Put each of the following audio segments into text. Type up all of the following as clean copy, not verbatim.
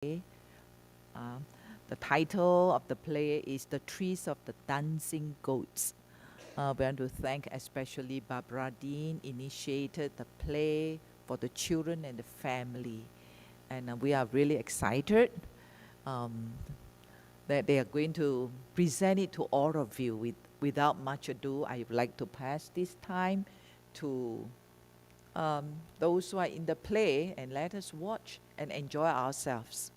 Um, the title of the play is The Trees of the Dancing Goats. We want to thank especially Barbara Dean initiated the play for the children and the family. And we are really excited um, that they are going to present it to all of you. Without much ado, I would like to pass this time to those who are in the play, and let us watch and enjoy ourselves.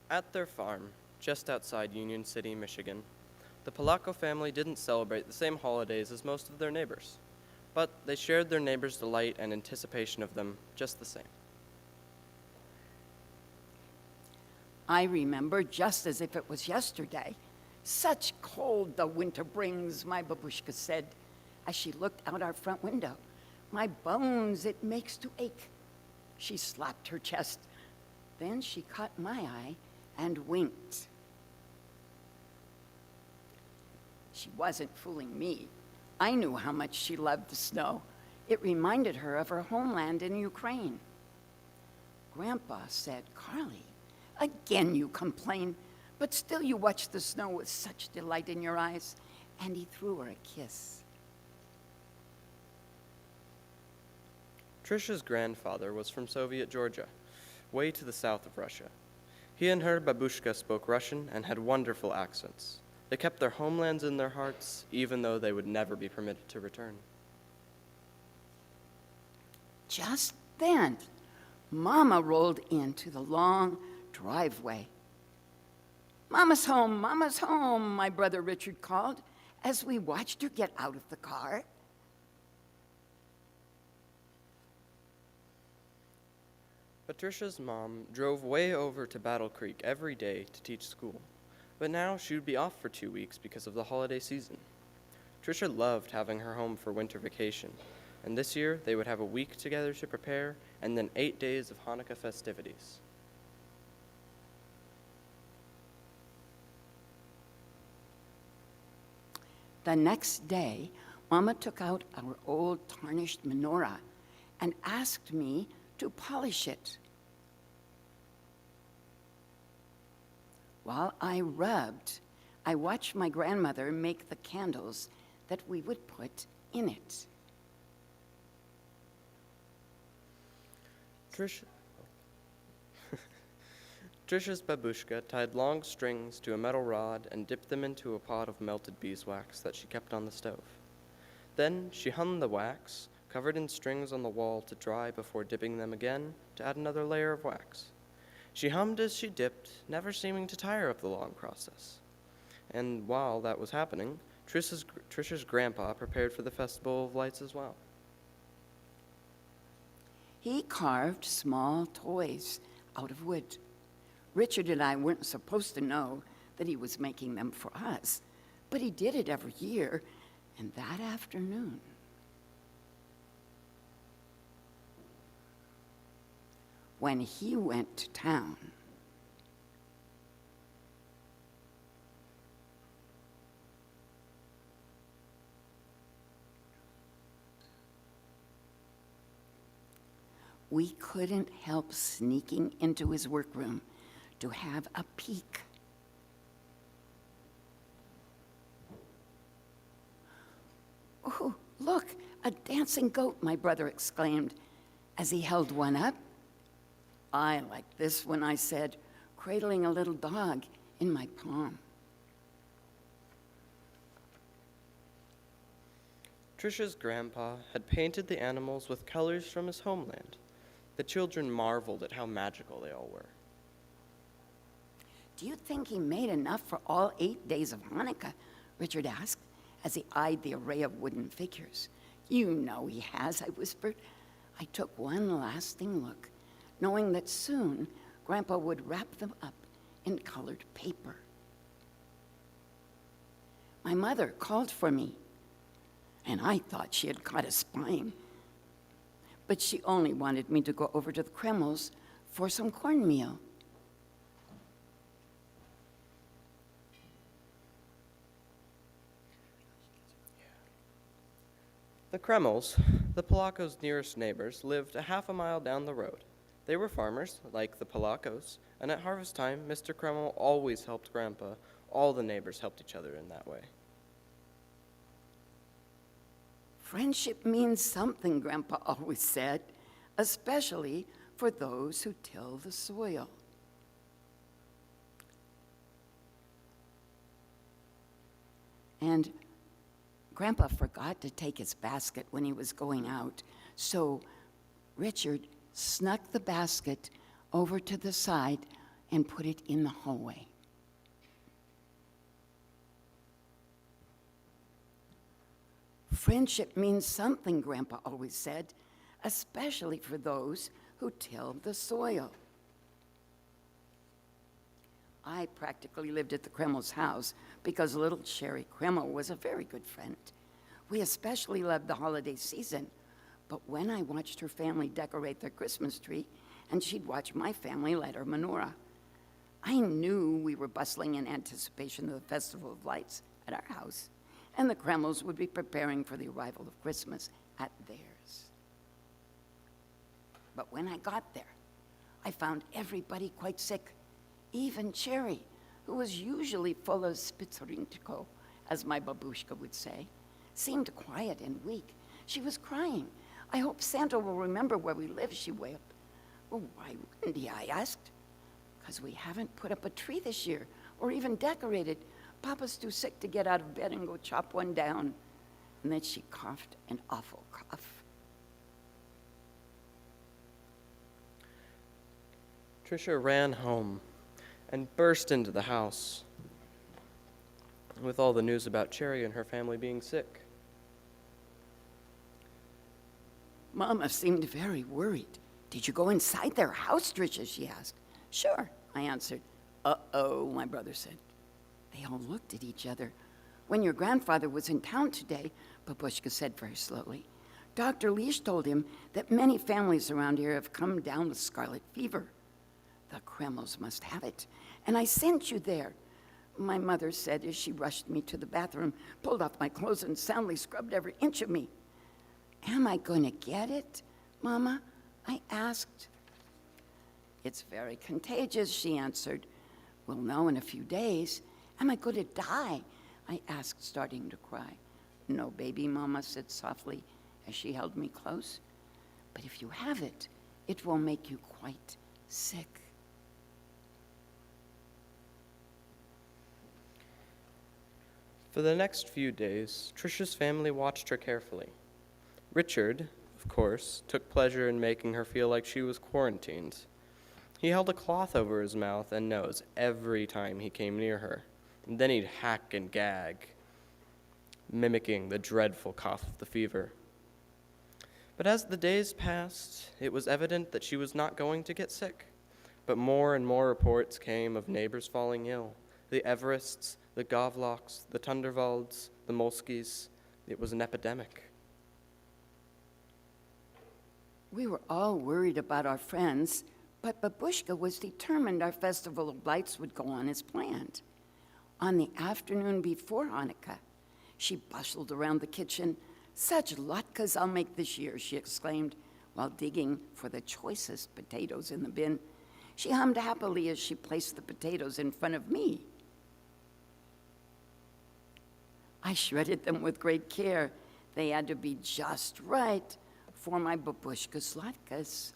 At their farm, just outside Union City, Michigan, the Palaco family didn't celebrate the same holidays as most of their neighbors, but they shared their neighbors' delight and anticipation of them just the same. I remember just as if it was yesterday. Such cold the winter brings, my babushka said, as she looked out our front window. My bones it makes to ache. She slapped her chest. Then she caught my eye and winked. She wasn't fooling me. I knew how much she loved the snow. It reminded her of her homeland in Ukraine. Grandpa said, Carly, again you complain, but still you watch the snow with such delight in your eyes. And he threw her a kiss. Trisha's grandfather was from Soviet Georgia, way to the south of Russia. He and her babushka spoke Russian and had wonderful accents. They kept their homelands in their hearts, even though they would never be permitted to return. Just then, Mama rolled into the long driveway. Mama's home, my brother Richard called as we watched her get out of the car. Patricia's mom drove way over to Battle Creek every day to teach school, but now she would be off for 2 weeks because of the holiday season. Tricia loved having her home for winter vacation, and this year they would have a week together to prepare and then 8 days of Hanukkah festivities. The next day, Mama took out our old tarnished menorah and asked me to polish it. While I rubbed, I watched my grandmother make the candles that we would put in it. Trisha's babushka tied long strings to a metal rod and dipped them into a pot of melted beeswax that she kept on the stove. Then she hung the wax, covered in strings on the wall to dry before dipping them again to add another layer of wax. She hummed as she dipped, never seeming to tire of the long process. And while that was happening, Trisha's grandpa prepared for the Festival of Lights as well. He carved small toys out of wood. Richard and I weren't supposed to know that he was making them for us, but he did it every year, and that afternoon, when he went to town, we couldn't help sneaking into his workroom to have a peek. "Oh, look, a dancing goat," my brother exclaimed as he held one up. "I like this one," I said, cradling a little dog in my palm. Trisha's grandpa had painted the animals with colors from his homeland. The children marveled at how magical they all were. "Do you think he made enough for all 8 days of Hanukkah?" Richard asked as he eyed the array of wooden figures. "You know he has," I whispered. I took one lasting look, knowing that soon Grandpa would wrap them up in colored paper. My mother called for me, and I thought she had caught us spying. But she only wanted me to go over to the Kremls for some cornmeal. The Kremls, the Polacos' nearest neighbors, lived a half a mile down the road. They were farmers, like the Polacos, and at harvest time, Mr. Kreml always helped Grandpa. All the neighbors helped each other in that way. "Friendship means something," Grandpa always said, "especially for those who till the soil." And Grandpa forgot to take his basket when he was going out, so Richard snuck the basket over to the side and put it in the hallway. "Friendship means something," Grandpa always said, "especially for those who till the soil." I practically lived at the Kreml's house because little Sherry Kreml was a very good friend. We especially loved the holiday season, but when I watched her family decorate their Christmas tree and she'd watch my family light our menorah, I knew we were bustling in anticipation of the Festival of Lights at our house, and the Kremls would be preparing for the arrival of Christmas at theirs. But when I got there, I found everybody quite sick. Even Cherry, who was usually full of spitzorinchko, as my babushka would say, seemed quiet and weak. She was crying. "I hope Santa will remember where we live," she wailed. "Well, why wouldn't he?" I asked. "'Cause we haven't put up a tree this year or even decorated. Papa's too sick to get out of bed and go chop one down." And then she coughed an awful cough. Trisha ran home and burst into the house with all the news about Cherry and her family being sick. Mama seemed very worried. "Did you go inside their house, Trisha?" she asked. "Sure," I answered. "Uh-oh," my brother said. They all looked at each other. "When your grandfather was in town today," Babushka said very slowly, "Dr. Leash told him that many families around here have come down with scarlet fever. The Kremls must have it, and I sent you there," my mother said as she rushed me to the bathroom, pulled off my clothes, and soundly scrubbed every inch of me. "Am I going to get it, Mama?" I asked. "It's very contagious," she answered. "We'll know in a few days." "Am I going to die?" I asked, starting to cry. "No, baby," Mama said softly as she held me close. "But if you have it, it will make you quite sick." For the next few days, Trisha's family watched her carefully. Richard, of course, took pleasure in making her feel like she was quarantined. He held a cloth over his mouth and nose every time he came near her, and then he'd hack and gag, mimicking the dreadful cough of the fever. But as the days passed, it was evident that she was not going to get sick. But more and more reports came of neighbors falling ill. The Everests, the Gavloks, the Tundervalds, the Molskis. It was an epidemic. We were all worried about our friends, but Babushka was determined our Festival of Lights would go on as planned. On the afternoon before Hanukkah, she bustled around the kitchen. "Such latkes I'll make this year," she exclaimed. while digging for the choicest potatoes in the bin. She hummed happily as she placed the potatoes in front of me. I shredded them with great care. They had to be just right for my babushka slatkes.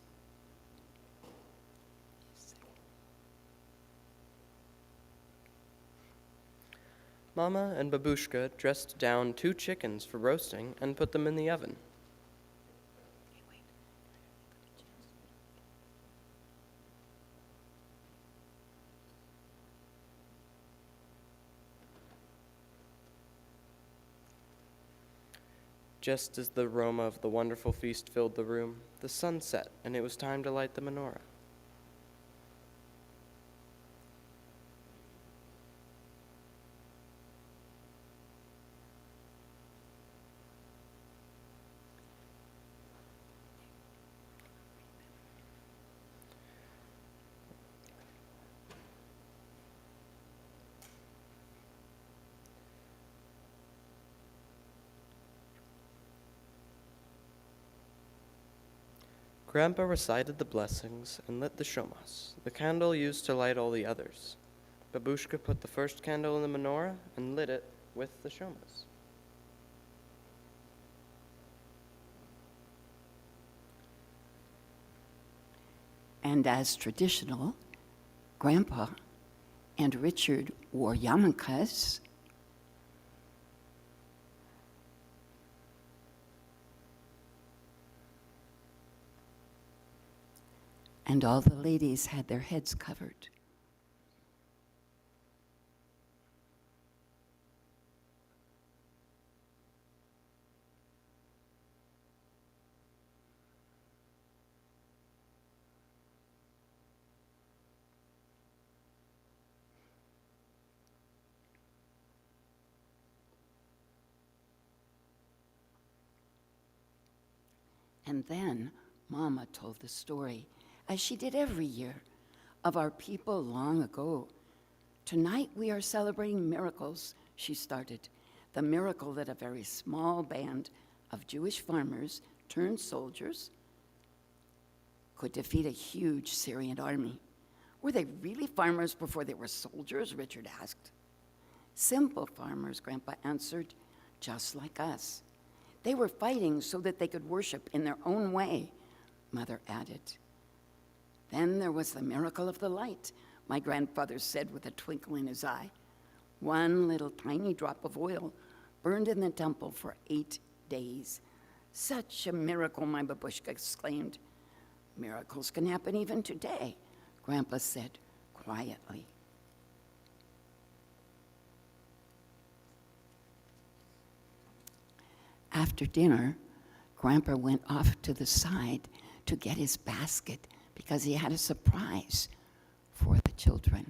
Mama and Babushka dressed down 2 chickens for roasting and put them in the oven. Just as the aroma of the wonderful feast filled the room, the sun set, and it was time to light the menorah. Grandpa recited the blessings and lit the shomas, the candle used to light all the others. Babushka put the first candle in the menorah and lit it with the shomas. And as traditional, Grandpa and Richard wore yarmulkes. And all the ladies had their heads covered. And then Mama told the story, as she did every year, of our people long ago. Tonight we are celebrating miracles, she started. The miracle that a very small band of Jewish farmers turned soldiers could defeat a huge Syrian army. Were they really farmers before they were soldiers? Richard asked. Simple farmers, Grandpa answered, just like us. They were fighting so that they could worship in their own way, Mother added. Then there was the miracle of the light, my grandfather said with a twinkle in his eye. 1 little tiny drop of oil burned in the temple for 8 days. Such a miracle, my babushka exclaimed. Miracles can happen even today, Grandpa said quietly. After dinner, Grandpa went off to the side to get his basket because he had a surprise for the children.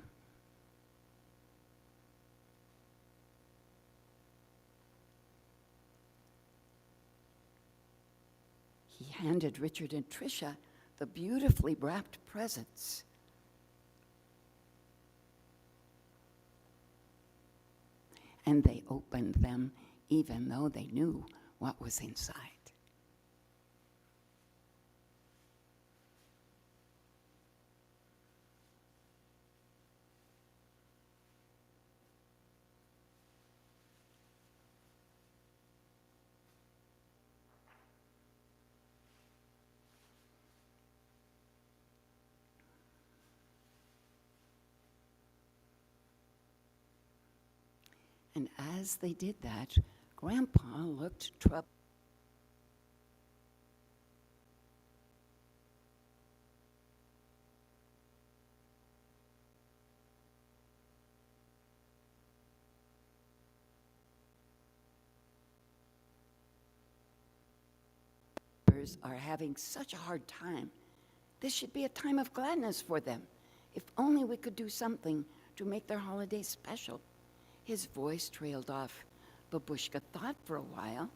He handed Richard and Tricia the beautifully wrapped presents. And they opened them even though they knew what was inside. And as they did that, Grandpa looked troubled. Are having such a hard time. This should be a time of gladness for them. If only we could do something to make their holiday special. His voice trailed off. Babushka thought for a while.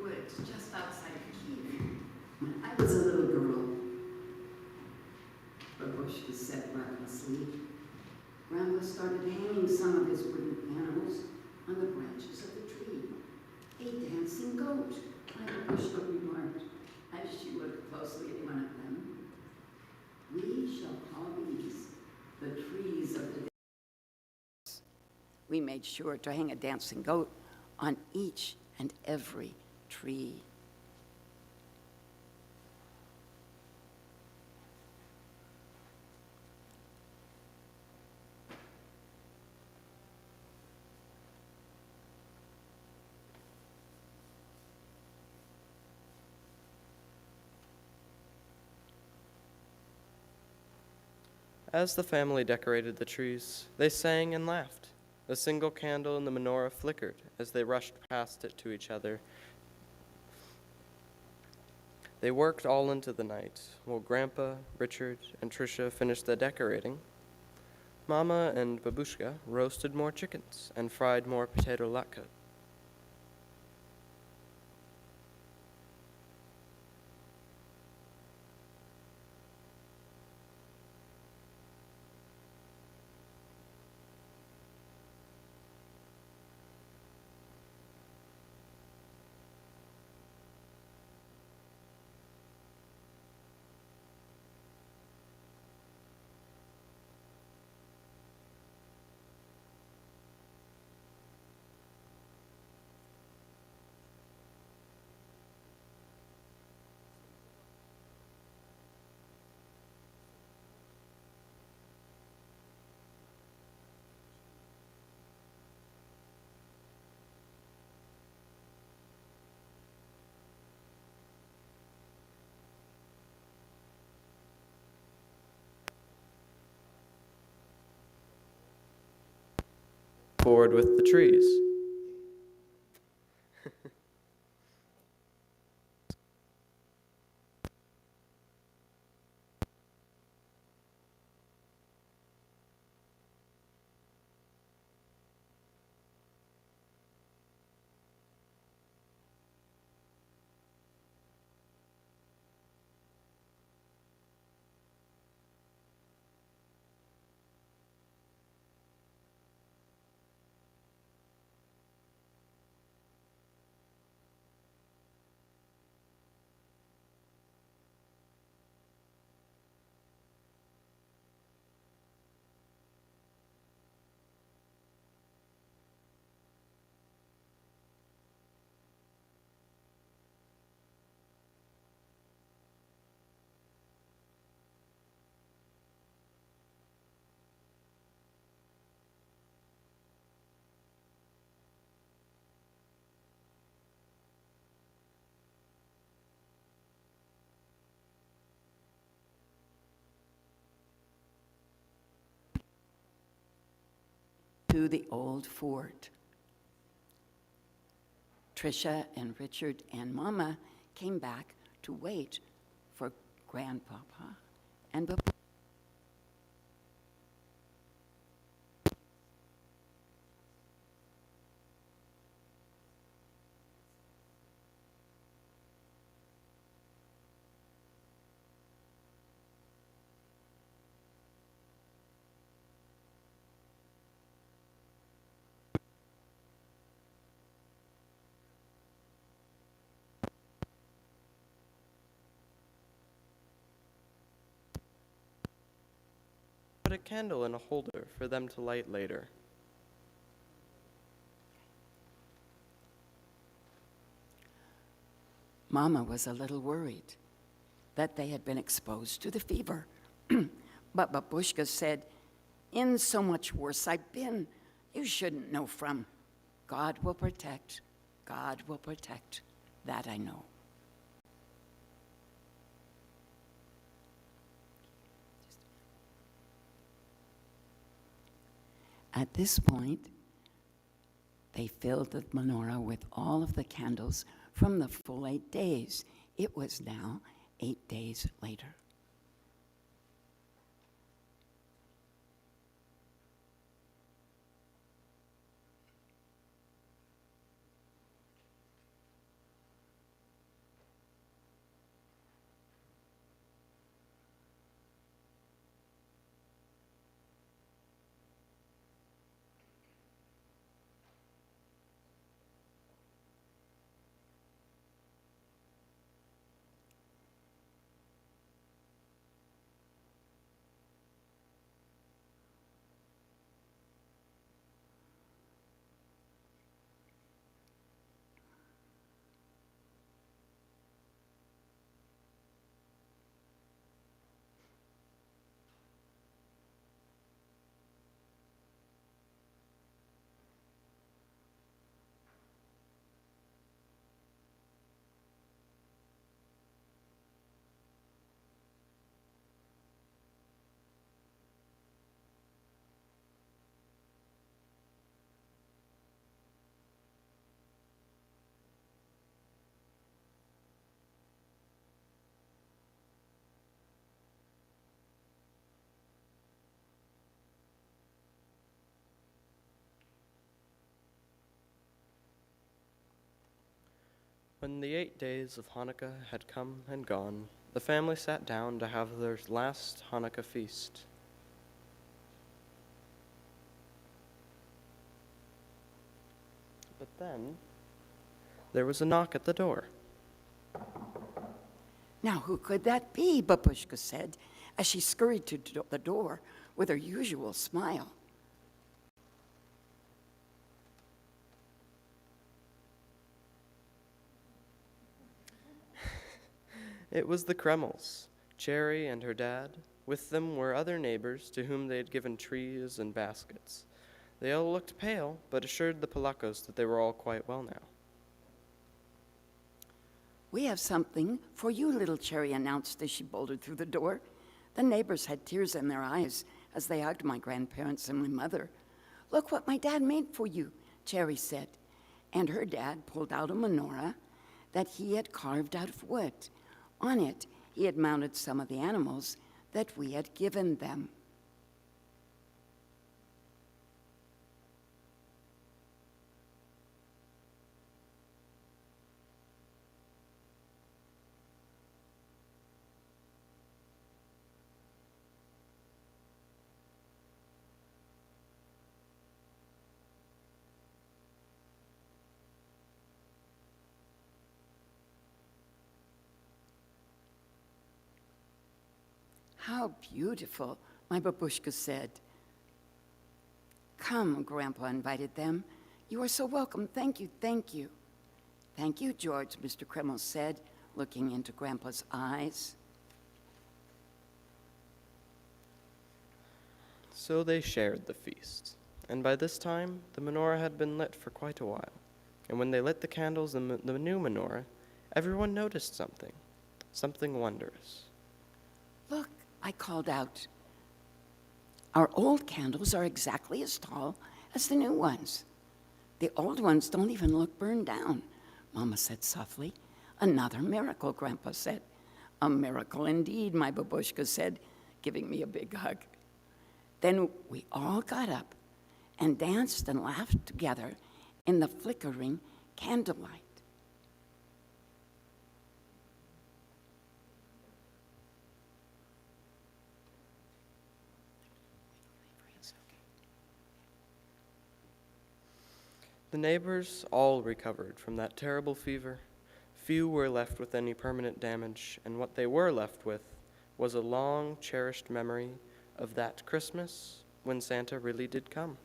woods just outside of Kiev when I was a little girl. Babushka said recklessly. Grandpa started hanging some of his wooden animals on the branches of the tree. A dancing goat, Babushka remarked as she looked closely at one of them. We shall call these the trees of the dance. We made sure to hang a dancing goat on each and every tree. As the family decorated the trees, they sang and laughed. A single candle in the menorah flickered as they rushed past it to each other. They worked all into the night, while Grandpa, Richard, and Tricia finished the decorating. Mama and Babushka roasted more chickens and fried more potato latke. Forward with the trees. To the old fort. Tricia and Richard and Mama came back to wait for Grandpapa and Babu. Put a candle in a holder for them to light later. Mama was a little worried that they had been exposed to the fever. But Babushka said, in so much worse I've been, you shouldn't know from. God will protect. God will protect. That I know. At this point, they filled the menorah with all of the candles from the full 8 days. It was now 8 days later. When the 8 days of Hanukkah had come and gone, the family sat down to have their last Hanukkah feast. But then, there was a knock at the door. Now, who could that be? Babushka said as she scurried to the door with her usual smile. It was the Kremls, Cherry and her dad. With them were other neighbors to whom they had given trees and baskets. They all looked pale, but assured the Polakos that they were all quite well now. We have something for you, little Cherry announced as she bouldered through the door. The neighbors had tears in their eyes as they hugged my grandparents and my mother. Look what my dad made for you, Cherry said. And her dad pulled out a menorah that he had carved out of wood. On it, he had mounted some of the animals that we had given them. How beautiful, my babushka said. Come, Grandpa invited them. You are so welcome. Thank you, thank you. Thank you, George, Mr. Kreml said, looking into Grandpa's eyes. So they shared the feast, and by this time the menorah had been lit for quite a while. And when they lit the candles in the new menorah, everyone noticed something wondrous. Look, I called out. Our old candles are exactly as tall as the new ones. The old ones don't even look burned down, Mama said softly. Another miracle, Grandpa said. A miracle indeed, my babushka said, giving me a big hug. Then we all got up and danced and laughed together in the flickering candlelight. The neighbors all recovered from that terrible fever. Few were left with any permanent damage, and what they were left with was a long cherished memory of that Christmas when Santa really did come.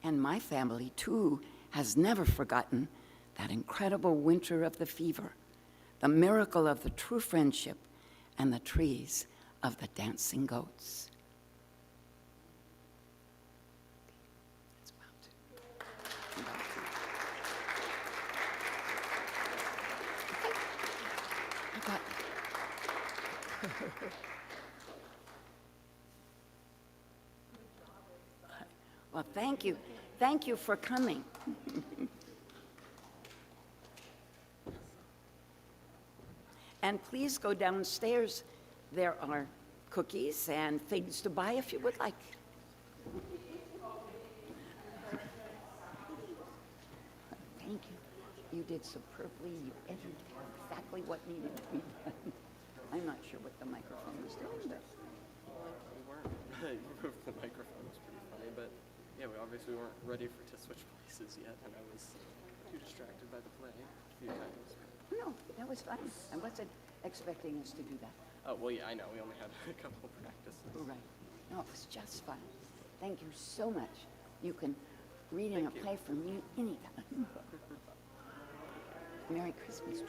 And my family, too, has never forgotten that incredible winter of the fever, the miracle of the true friendship, and the trees of the dancing goats. Well, thank you. Thank you for coming. And please go downstairs. There are cookies and things to buy if you would like. Thank you. You did superbly. You edited exactly what needed to be done. I'm not sure what the microphone was doing, but... We weren't. You moved the microphone. It was pretty funny, but yeah, we obviously weren't ready to switch places yet, and I was too distracted by the play a few times. No, that was fine. I wasn't expecting us to do that. Oh, well, yeah, I know. We only had a couple of practices. Right. No, it was just fun. Thank you so much. You can read in a play from me anytime. Merry Christmas.